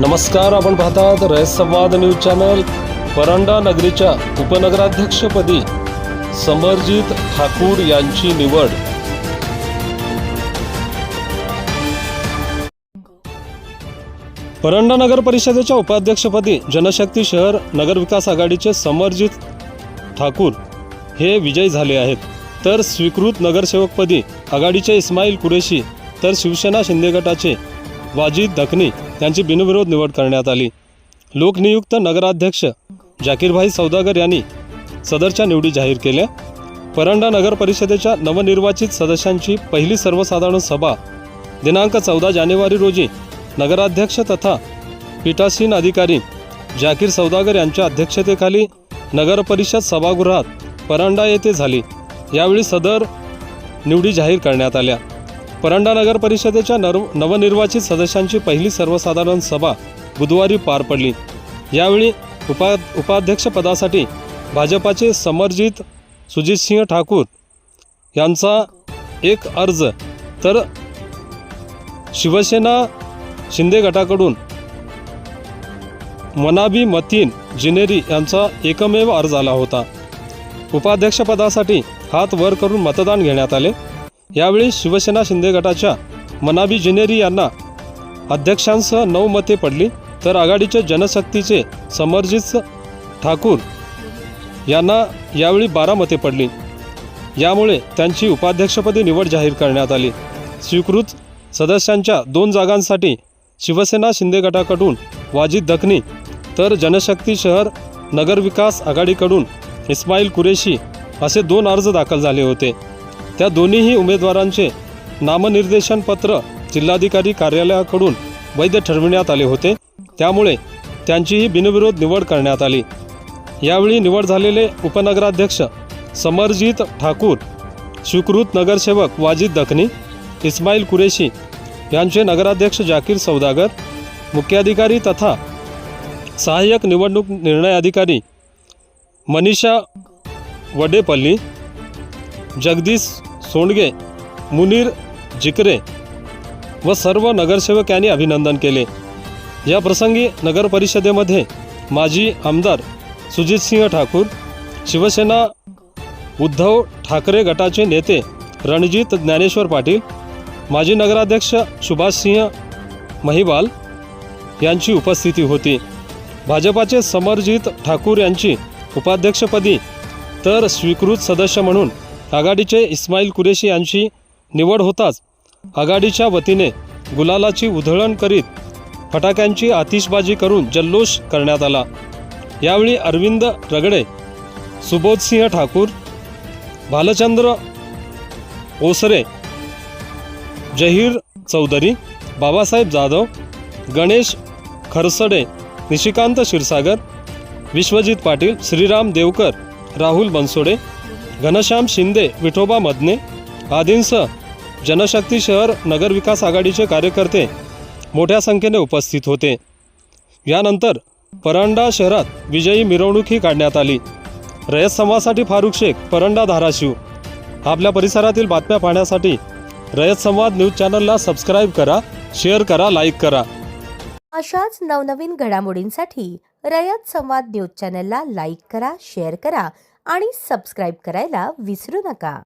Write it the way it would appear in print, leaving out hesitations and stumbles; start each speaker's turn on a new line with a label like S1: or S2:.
S1: नमस्कार, आपण पाहतात रयत संवाद न्यूज चॅनल। परंडा नगरीच्या उपनगराध्यक्षपदी समरजित ठाकूर यांची निवड। परंडा नगर परिषदेच्या उपाध्यक्षपदी जनशक्ती शहर नगर विकास आघाडीचे समरजित ठाकूर हे विजयी झाले आहेत, तर स्वीकृत नगरसेवकपदी आघाडीचे इस्माईल कुरेशी तर शिवसेना शिंदे गटाचे वाजिद दखनी यांची बिनविरोध निवड करण्यात आली। लोकनियुक्त नगराध्यक्ष जाकीरभाई सौदागर यांनी सदरच्या निवडी जाहीर केल्या। परंडा नगर परिषदेच्या नवनिर्वाचित सदस्यांची पहिली सर्वसाधारण सभा दिनांक 14 जानेवारी रोजी नगराध्यक्ष तथा पीठासीन अधिकारी जाकीर सौदागर यांच्या अध्यक्षतेखाली नगर परिषद सभागृहात परंडा येथे झाली। यावेळी सदर निवडी जाहीर करण्यात आल्या। परंडा नगर परिषदेच्या नवनिर्वाचित सदस्यांची पहिली सर्वसाधारण सभा बुधवारी पार पडली। यावेळी उपाध्यक्षपदासाठी भाजपाचे समरजित सुजितसिंह ठाकूर यांचा एक अर्ज, तर शिवसेना शिंदे गटाकडून मनाबी मतीन जिनेरी यांचा एकमेव अर्ज आला होता। उपाध्यक्षपदासाठी हात वर करून मतदान घेण्यात आले। यावेळी शिवसेना शिंदे गटाच्या मनाबी जिनेरी यांना अध्यक्षांसह 9 मते पडली, तर आघाडीचे जनशक्तीचे समरजित ठाकूर यांना यावेळी 12 मते पडली। यामुळे त्यांची उपाध्यक्षपदी निवड जाहीर करण्यात आली। स्वीकृत सदस्यांच्या 2 जागांसाठी शिवसेना शिंदे गटाकडून वाजिद दखनी तर जनशक्ती शहर नगर विकास आघाडीकडून इस्माईल कुरेशी असे 2 अर्ज दाखल झाले होते। त्या दोन्हीही उमेदवारांचे नामनिर्देशन पत्र जिल्हाधिकारी कार्यालयाकडून वैध ठरविण्यात आले होते, त्यामुळे त्यांचीही बिनविरोध निवड करण्यात आली। यावेळी निवड झालेले उपनगराध्यक्ष समरजित ठाकूर, स्वीकृत नगरसेवक वाजिद दखनी, इस्माईल कुरेशी यांचे नगराध्यक्ष जाकीर सौदागर, मुख्याधिकारी तथा सहाय्यक निवडणूक निर्णय अधिकारी मनीषा वडेपल्ली, जगदीश सोंडगे, मुनीर जिकरे व सर्व नगरसेवक यांनी अभिनंदन केले। या प्रसंगी नगर परिषदेमध्ये माजी आमदार सुजितसिंह ठाकूर, शिवसेना उद्धव ठाकरे गटाचे नेते रणजित ज्ञानेश्वर पाटील, माजी नगराध्यक्ष सुभाषसिंह महिवाल यांची उपस्थिती होती। भाजपाचे समरजित ठाकूर यांची उपाध्यक्षपदी तर स्वीकृत सदस्य म्हणून आघाडीचे इस्माईल कुरेशी यांची निवड होताच आघाडीच्या वतीने गुलालाची उधळण करीत फटाक्यांची आतिषबाजी करून जल्लोष करण्यात आला। यावेळी अरविंद रगडे, सुबोधसिंह ठाकूर, भालचंद्र ओसरे, जहीर चौधरी, बाबासाहेब जाधव, गणेश खरसडे, निशिकांत क्षीरसागर, विश्वजित पाटील, श्रीराम देवकर, राहुल बनसोडे, घनश्याम शिंदे, विठोबा मदने आदींसह जनशक्ती शहर नगर विकास आघाडीचे कार्यकर्ते मोठ्या संख्येने उपस्थित होते। यानंतर परंडा शहरात विजयी मिरवणूकही काढण्यात आली। रयत संवादसाठी फारुख शेख, परंडा, धाराशिव। आपल्या परिसरातील बातम्या पाहण्यासाठी रयत संवाद न्यूज चॅनलला सबस्क्राईब करा, शेअर करा, लाईक करा।
S2: अशाच नवनवीन घडामोडींसाठी रयत संवाद न्यूज चॅनलला लाईक करा, शेअर करा आणि सबस्क्राईब करायला विसरू नका।